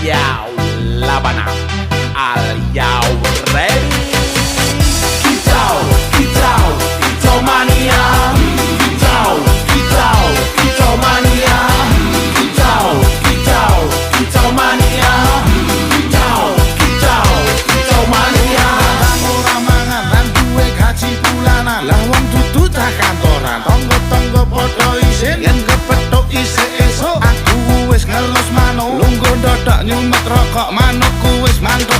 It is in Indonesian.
Yo, Labana, are you ready? Kicau, kicau, kicau mania. Kicau, kicau, kicau mania. Kicau, kicau, kicau mania. Kicau, kicau, kicau mania. Ora mangan lan duwe gaji bulanan, lah wong dudu cah kantoran. Tonggo-tonggo padha isin yen kepethuk isih esuk. Aku wis ngelus manuk, lungguh ndodok nyumet rokok manukku wis mantep.